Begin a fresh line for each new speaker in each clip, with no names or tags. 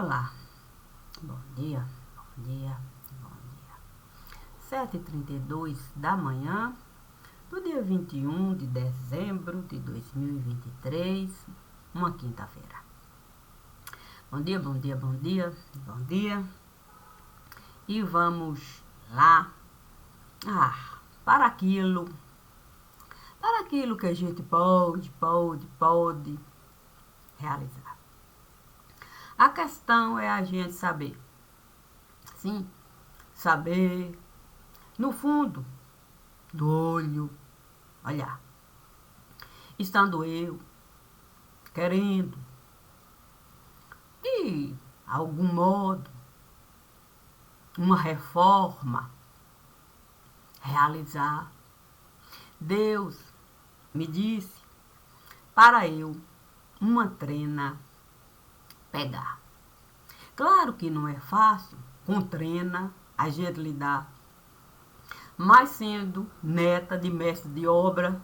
Olá, bom dia, bom dia, bom dia. 7h32 da manhã do dia 21 de dezembro de 2023, uma quinta-feira. Bom dia, bom dia, bom dia, bom dia. E vamos lá para aquilo que a gente pode realizar. A questão é a gente saber, sim, saber no fundo do olho, olhar, estando eu querendo, de algum modo, uma reforma realizar. Deus me disse para eu uma trena pegar. Claro que não é fácil, com trena a gente lidar, mas sendo neta de mestre de obra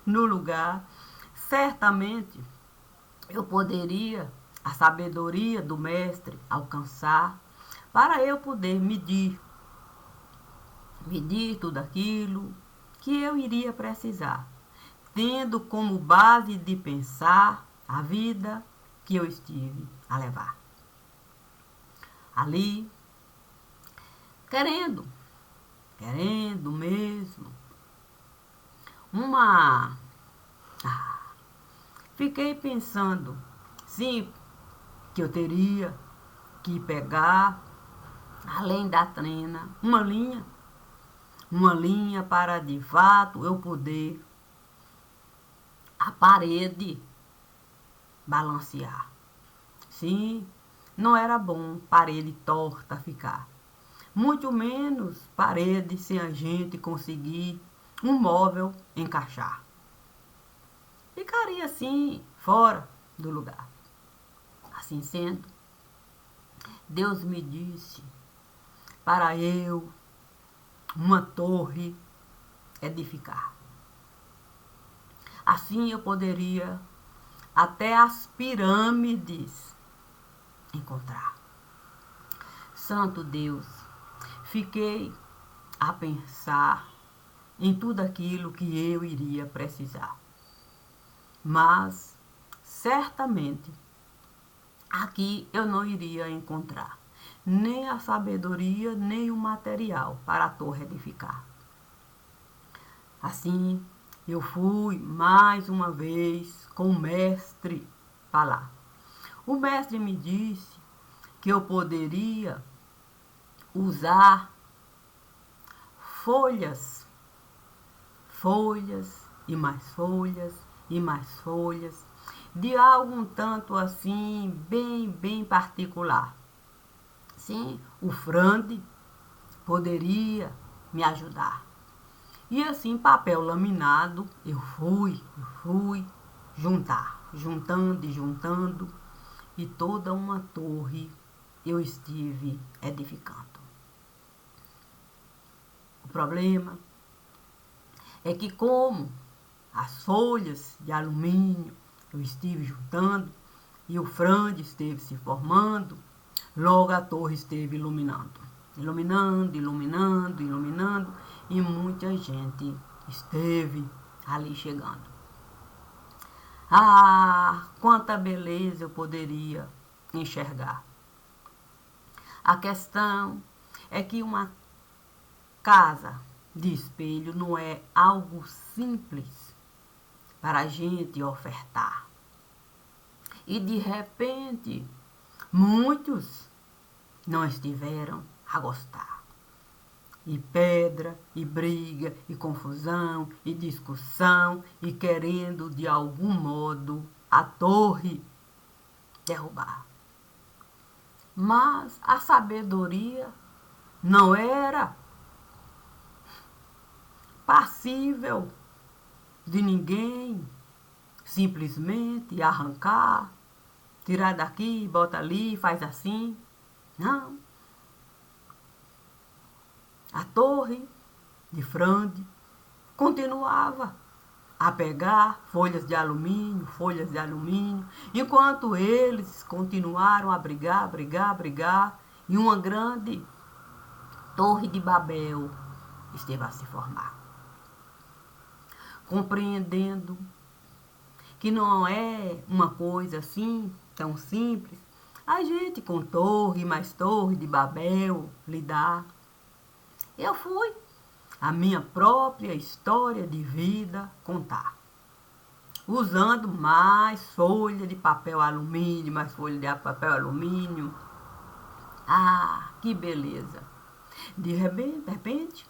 no lugar, certamente eu poderia a sabedoria do mestre alcançar para eu poder medir tudo aquilo que eu iria precisar, tendo como base de pensar a vida que eu estive a levar. Ali, querendo mesmo, fiquei pensando, sim, que eu teria que pegar, além da trena, uma linha para de fato eu poder a parede balancear. Sim, não era bom parede torta ficar. Muito menos parede sem a gente conseguir um móvel encaixar. Ficaria assim, fora do lugar. Assim sendo, Deus me disse para eu uma torre edificar. Assim eu poderia até as pirâmides encontrar. Santo Deus, fiquei a pensar em tudo aquilo que eu iria precisar. Mas, certamente, aqui eu não iria encontrar nem a sabedoria, nem o material para a torre edificar. Assim, eu fui mais uma vez com o mestre falar. O mestre me disse que eu poderia usar folhas e mais folhas e mais folhas, de algo um tanto assim, bem particular. Sim, o frande poderia me ajudar. E assim, papel laminado, eu fui juntando, e toda uma torre eu estive edificando. O problema é que como as folhas de alumínio eu estive juntando e o frande esteve se formando, logo a torre esteve iluminando, e muita gente esteve ali chegando. Quanta beleza eu poderia enxergar. A questão é que uma casa de espelho não é algo simples para a gente ofertar. E de repente, muitos não estiveram a gostar. E pedra, e briga, e confusão, e discussão, e querendo de algum modo a torre derrubar. Mas a sabedoria não era passível de ninguém simplesmente arrancar, tirar daqui, bota ali, faz assim. Não. A torre de frande continuava a pegar folhas de alumínio, enquanto eles continuaram a brigar, e uma grande Torre de Babel esteve a se formar. Compreendendo que não é uma coisa assim tão simples, a gente com torre mais torre de Babel lidar. Eu fui a minha própria história de vida contar, usando mais folha de papel alumínio, Ah, que beleza! De repente,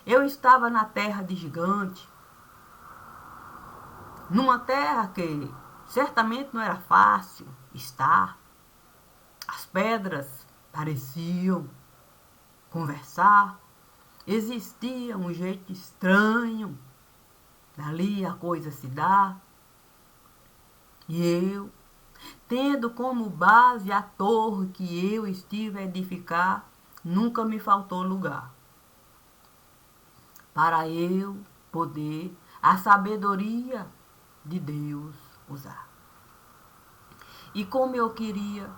eu estava na terra de gigante, numa terra que certamente não era fácil estar. As pedras pareciam conversar, existia um jeito estranho, dali a coisa se dá. E eu, tendo como base a torre que eu estive a edificar, nunca me faltou lugar para eu poder a sabedoria de Deus usar. E como eu queria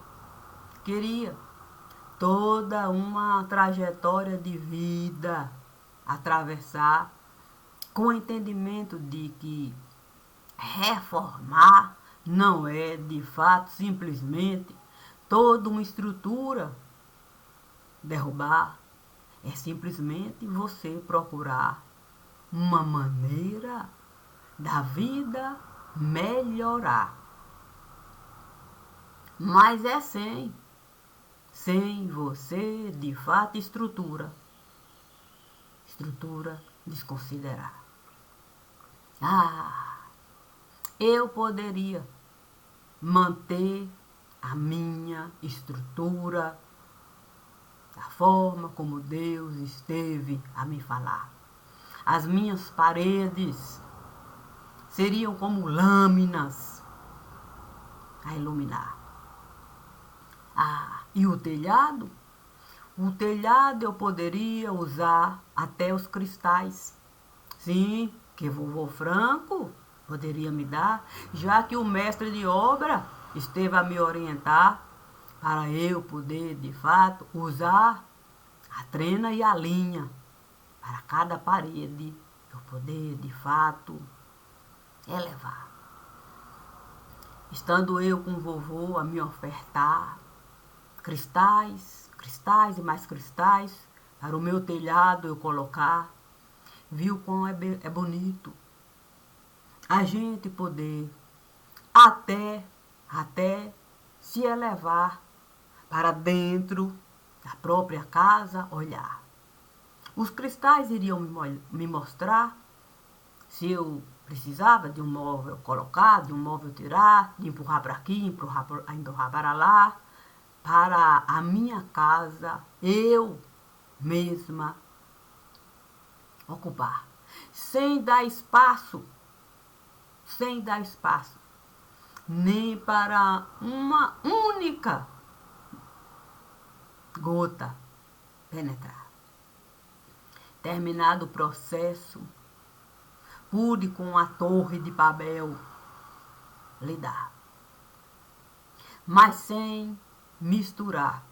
toda uma trajetória de vida atravessar com o entendimento de que reformar não é de fato simplesmente toda uma estrutura derrubar, é simplesmente você procurar uma maneira da vida melhorar. Mas é sem você de fato estrutura desconsiderar. Eu poderia manter a minha estrutura da forma como Deus esteve a me falar. As minhas paredes seriam como lâminas a iluminar. E o telhado? O telhado eu poderia usar até os cristais. Sim, que vovô Franco poderia me dar, já que o mestre de obra esteve a me orientar para eu poder, de fato, usar a trena e a linha para cada parede, eu poder, de fato, elevar. Estando eu com o vovô a me ofertar cristais e mais cristais, para o meu telhado eu colocar, viu como é bonito a gente poder até se elevar para dentro da própria casa, olhar. Os cristais iriam me mostrar se eu precisava de um móvel colocar, de um móvel tirar, de empurrar para aqui, empurrar para lá, para a minha casa, eu mesma ocupar, sem dar espaço, nem para uma única gota penetrar. Terminado o processo, pude com a Torre de Babel lidar, mas sem misturar.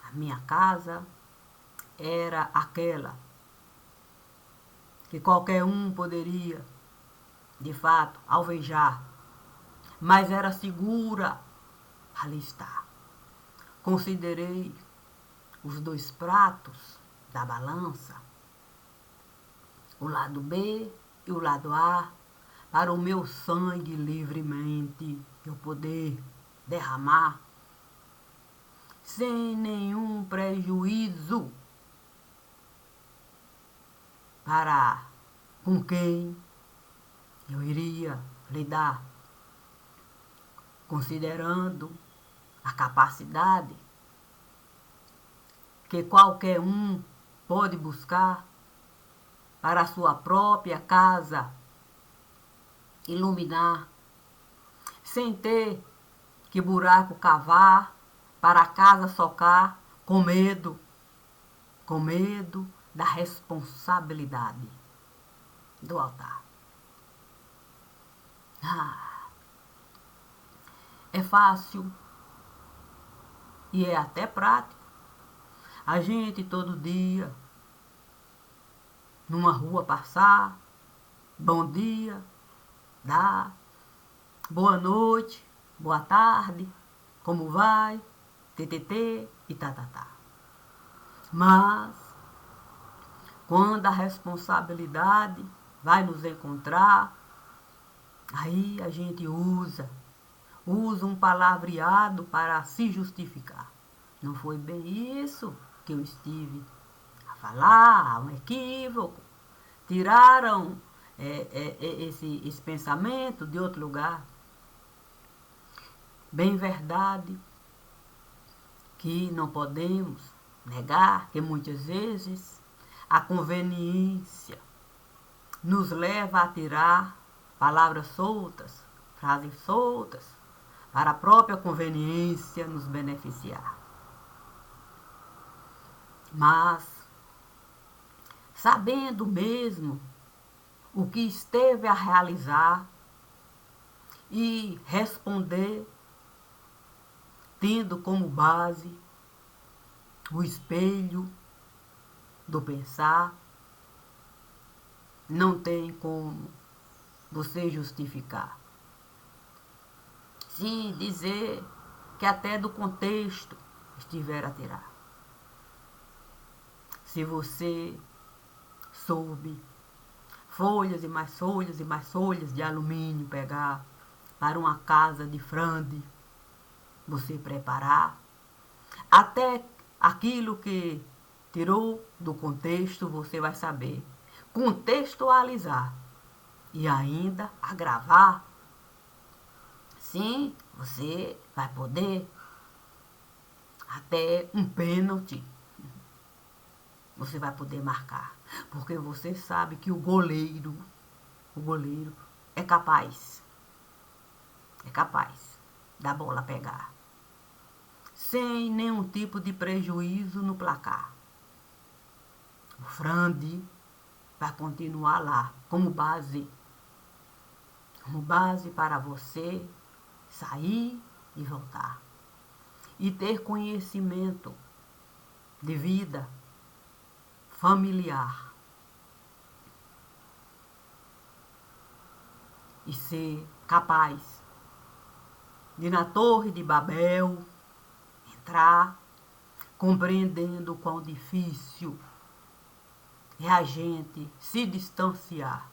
A minha casa era aquela que qualquer um poderia, de fato, alvejar, mas era segura ali estar. Considerei os dois pratos da balança, o lado B e o lado A, para o meu sangue livremente eu poder derramar, sem nenhum prejuízo para com quem eu iria lidar, considerando a capacidade que qualquer um pode buscar para a sua própria casa iluminar, sem ter que buraco cavar para a casa socar, com medo da responsabilidade. do altar. É fácil e é até prático a gente todo dia numa rua passar, bom dia, dá, boa noite, boa tarde, como vai, ttt e tá. Mas quando a responsabilidade vai nos encontrar, aí a gente usa um palavreado para se justificar. Não foi bem isso que eu estive a falar, um equívoco. Tiraram esse pensamento de outro lugar. Bem verdade que não podemos negar que muitas vezes a conveniência nos leva a tirar palavras soltas, frases soltas, para a própria conveniência nos beneficiar. Mas, sabendo mesmo o que esteve a realizar e responder, tendo como base o espelho do pensar, não tem como você justificar. Sim, dizer que até do contexto estiver a tirar. Se você soube folhas e mais folhas e mais folhas de alumínio pegar para uma casa de frande, você preparar, até aquilo que tirou do contexto, você vai saber contextualizar e ainda agravar. Sim, você vai poder até um pênalti você vai poder marcar, porque você sabe que o goleiro é capaz da bola pegar sem nenhum tipo de prejuízo no placar. O frande vai continuar lá como base para você sair e voltar e ter conhecimento de vida familiar e ser capaz de na Torre de Babel entrar compreendendo o quão difícil é a gente se distanciar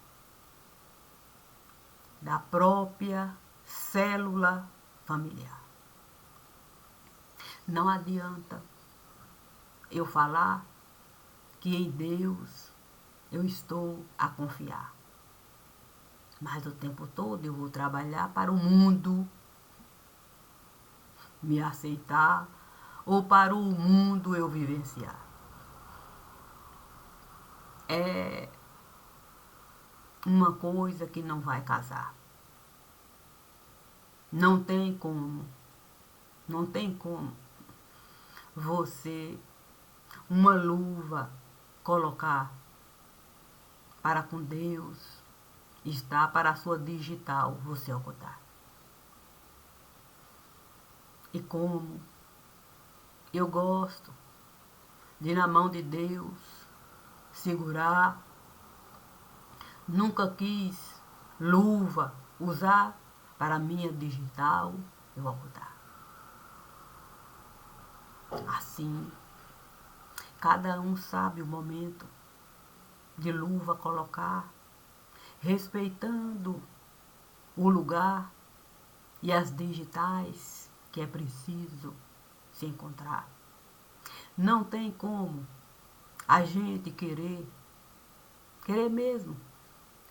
da própria célula familiar. Não adianta eu falar que em Deus eu estou a confiar, mas o tempo todo eu vou trabalhar para o mundo me aceitar ou para o mundo eu vivenciar. É uma coisa que não vai casar. Não tem como você, uma luva, colocar para com Deus, está para a sua digital, você ocultar. E como eu gosto de na mão de Deus segurar, nunca quis luva usar para minha digital, eu vou ocultar. Assim, cada um sabe o momento de luva colocar, respeitando o lugar e as digitais que é preciso se encontrar. Não tem como a gente querer mesmo,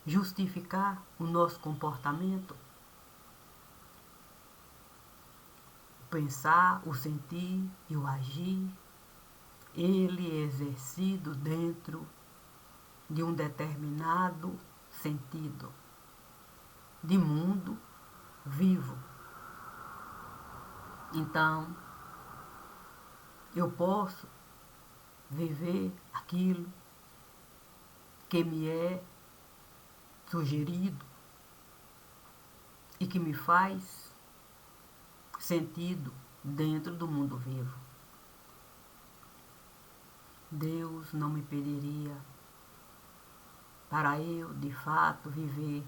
justificar o nosso comportamento, o pensar, o sentir e o agir, ele é exercido dentro de um determinado sentido de mundo vivo. Então, eu posso viver aquilo que me é sugerido e que me faz sentido dentro do mundo vivo. Deus não me pediria para eu, de fato, viver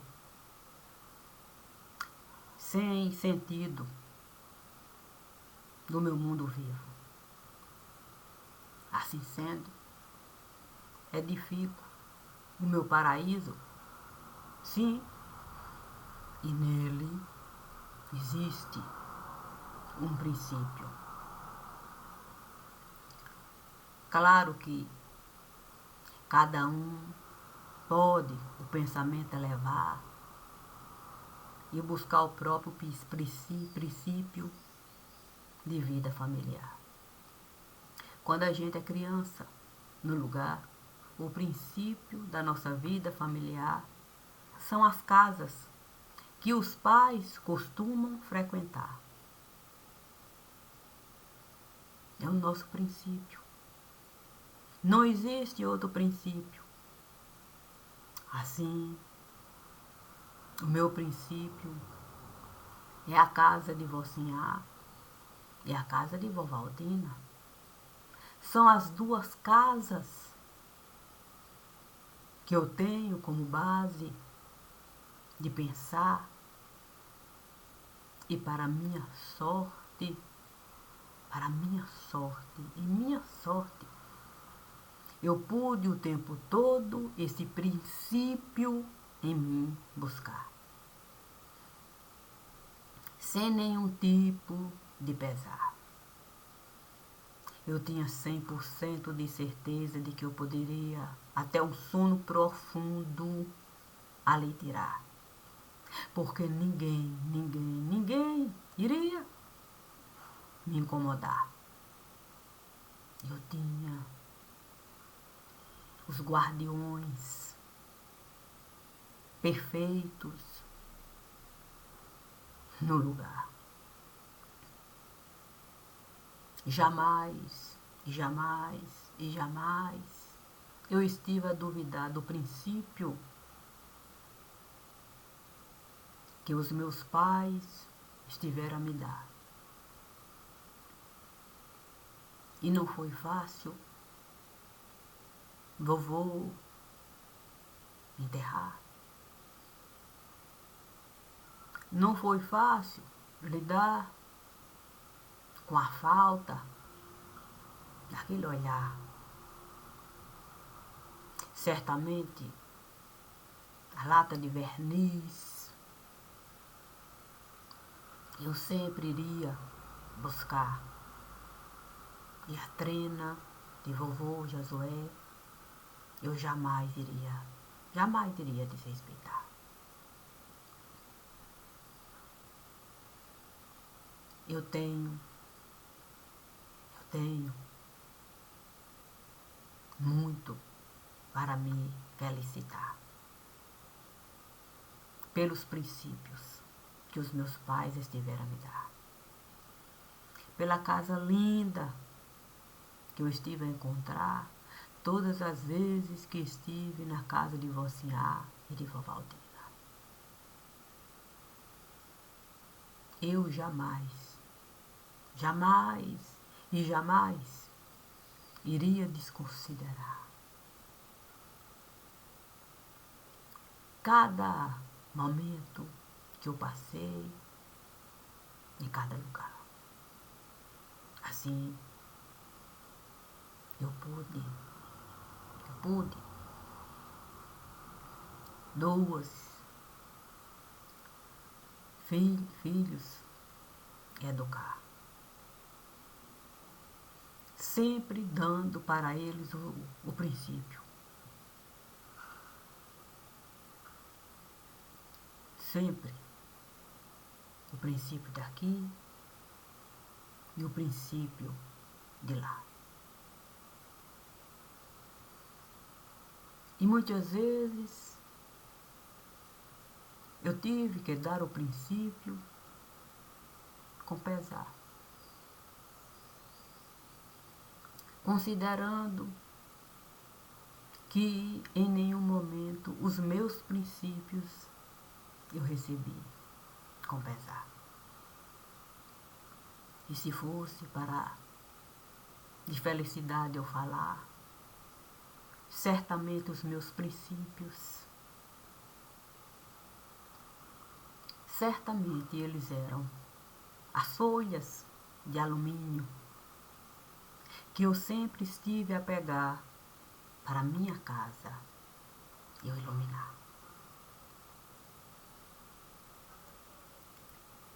sem sentido do meu mundo vivo. Assim sendo, edifico o meu paraíso, sim, e nele existe um princípio. Claro que cada um pode o pensamento elevar e buscar o próprio princípio de vida familiar. Quando a gente é criança, no lugar, o princípio da nossa vida familiar são as casas que os pais costumam frequentar. É o nosso princípio. Não existe outro princípio. Assim, o meu princípio é a casa de Vocinha e a casa de Vovó Aldina. São as duas casas que eu tenho como base de pensar e para minha sorte, e minha sorte, eu pude o tempo todo esse princípio em mim buscar, sem nenhum tipo de pesar. Eu tinha 100% de certeza de que eu poderia, até um sono profundo, ali tirar. Porque ninguém iria me incomodar. Eu tinha os guardiões perfeitos no lugar. Jamais eu estive a duvidar do princípio que os meus pais estiveram a me dar. E não foi fácil vovô me enterrar. Não foi fácil lidar com a falta daquele olhar. Certamente, a lata de verniz, eu sempre iria buscar. E a trena de vovô Josué, eu jamais iria desrespeitar. Eu tenho muito para me felicitar pelos princípios que os meus pais estiveram a me dar, pela casa linda que eu estive a encontrar todas as vezes que estive na casa de Vocinha e de Vovó Aldina. Eu jamais iria desconsiderar cada momento que eu passei em cada lugar. Assim, eu pude filhos educar, sempre dando para eles o princípio. Sempre o princípio daqui e o princípio de lá. E muitas vezes eu tive que dar o princípio com pesar, considerando que em nenhum momento os meus princípios eu recebi com pesar. E se fosse para de felicidade eu falar, certamente os meus princípios, certamente eles eram as folhas de alumínio que eu sempre estive a pegar para minha casa eu iluminar.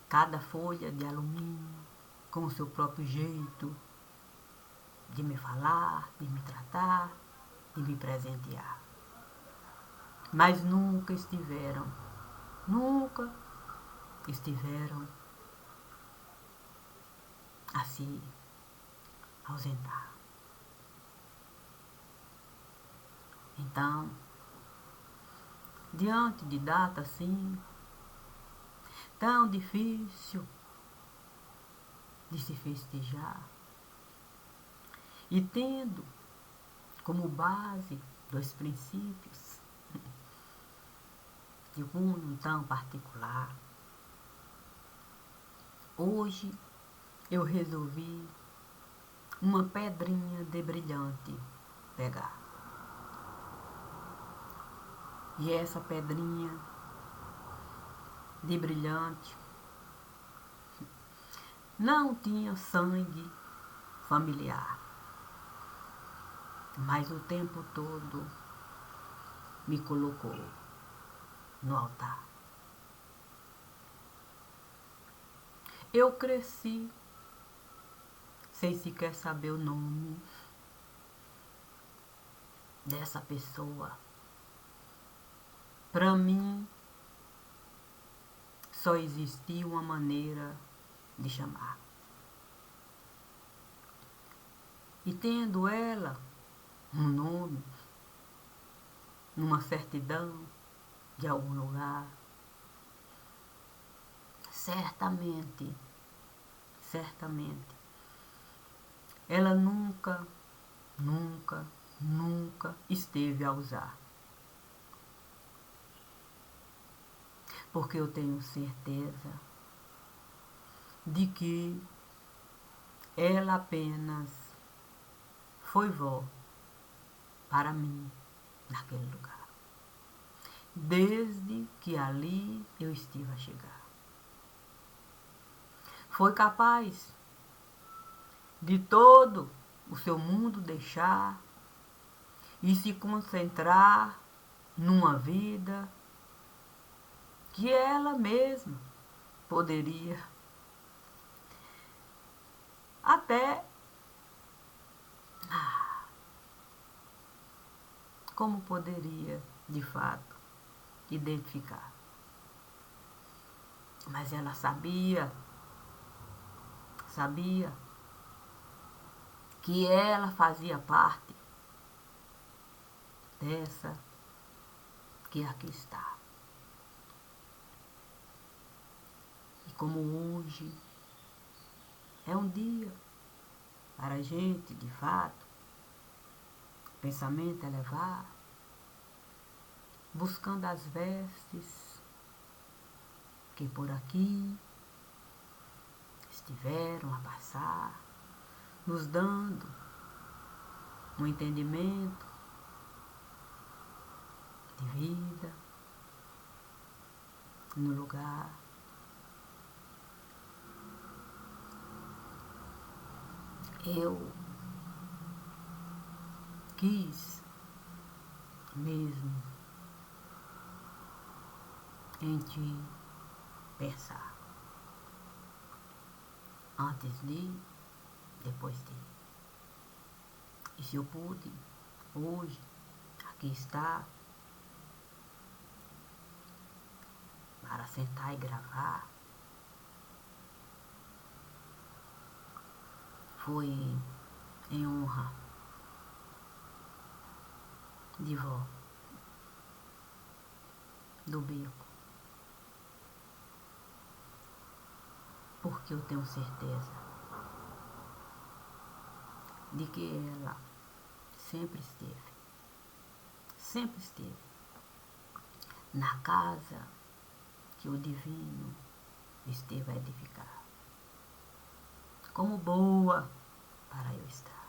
Cada folha de alumínio com o seu próprio jeito de me falar, de me tratar, de me presentear. Mas nunca estiveram a se ausentar. Então, diante de data assim, tão difícil de se festejar, e tendo como base dois princípios de um tão particular, hoje eu resolvi uma pedrinha de brilhante pegar. E essa pedrinha de brilhante não tinha sangue familiar, mas o tempo todo me colocou no altar. Eu cresci sem sequer saber o nome dessa pessoa. Para mim, só existia uma maneira de chamar. E tendo ela um nome, numa certidão de algum lugar, certamente, ela nunca esteve a usar. Porque eu tenho certeza de que ela apenas foi vó para mim naquele lugar, desde que ali eu estive a chegar. Foi capaz de todo o seu mundo deixar e se concentrar numa vida que ela mesma poderia até, como poderia de fato identificar. Mas ela sabia que ela fazia parte dessa que aqui está. E como hoje é um dia para a gente, de fato, pensamento elevar, buscando as vestes que por aqui estiveram a passar, nos dando um entendimento de vida no lugar. Eu quis mesmo em ti pensar, antes de, depois de. E se eu pude, hoje, aqui está, para sentar e gravar, foi em honra de vó do Beco, porque eu tenho certeza de que ela sempre esteve sempre esteve na casa que o divino esteve a edificar. Como boa para eu estar.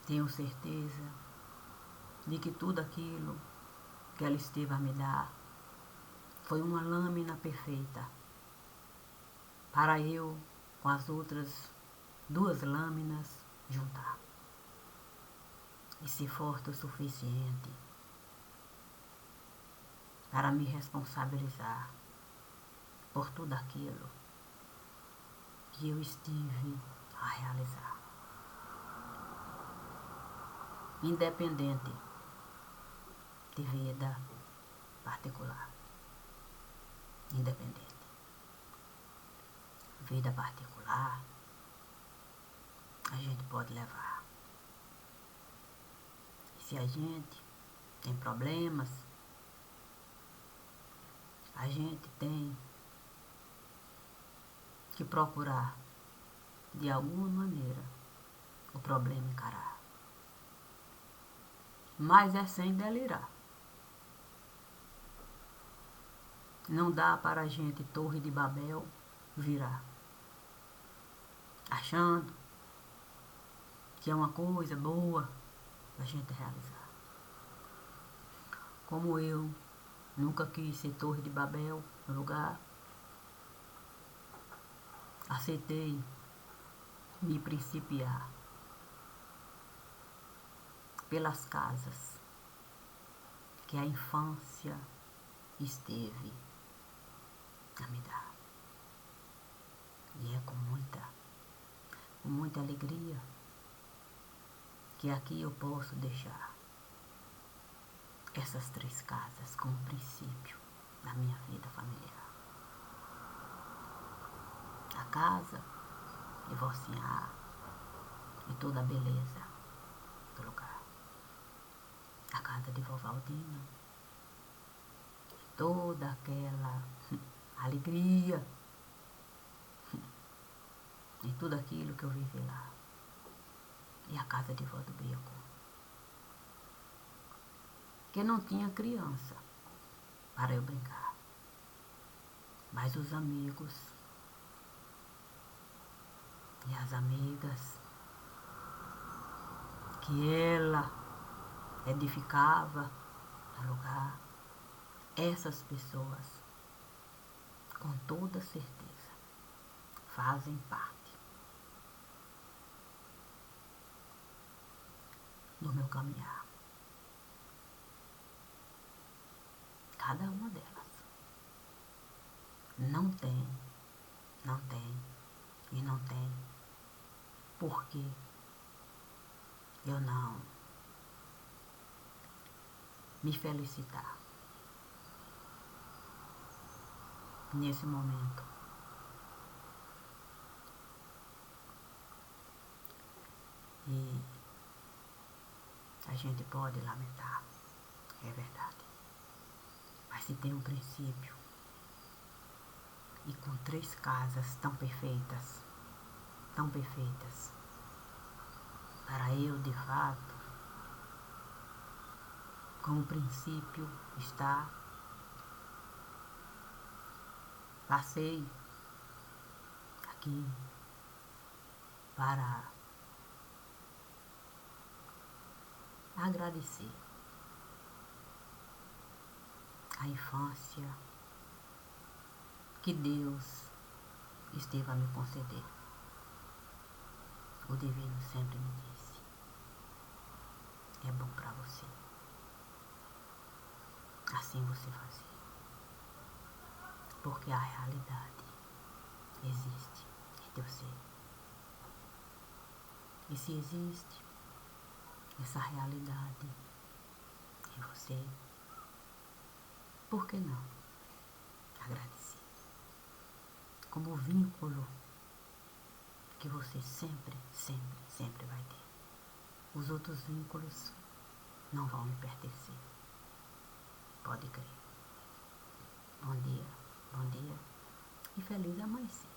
Tenho certeza de que tudo aquilo que ela esteve a me dar foi uma lâmina perfeita para eu, com as outras 2 lâminas, juntar e ser forte o suficiente para me responsabilizar por tudo aquilo que eu estive a realizar. Independente de vida particular. Independente. Vida particular a gente pode levar. E se a gente tem problemas, a gente tem que procurar de alguma maneira o problema encarar. Mas é sem delirar. Não dá para a gente Torre de Babel virar, achando que é uma coisa boa a gente realizar. Como eu nunca quis ser Torre de Babel no lugar, aceitei me principiar pelas casas que a infância esteve a me dar. E é com muita alegria que aqui eu posso deixar essas 3 casas como princípio da minha vida familiar. A casa de Vocinha e toda a beleza do lugar. A casa de Vovaldina e toda aquela alegria e tudo aquilo que eu vivi lá. E a casa de Vó do Beco, que não tinha criança para eu brincar, mas os amigos e as amigas que ela edificava no lugar, essas pessoas, com toda certeza, fazem parte do meu caminhar. Cada uma delas. Não tem e não tem porque eu não me felicitar nesse momento. E a gente pode lamentar, é verdade. Mas se tem um princípio e com 3 casas tão perfeitas, para eu de fato, como princípio está, passei aqui para agradecer a infância que Deus esteve a me conceder. O divino sempre me disse: é bom para você. Assim você fazia. Porque a realidade existe em teu ser. E se existe essa realidade em você, por que não agradecer? Como vínculo que você sempre vai ter. Os outros vínculos não vão me pertencer. Pode crer. Bom dia e feliz amanhecer.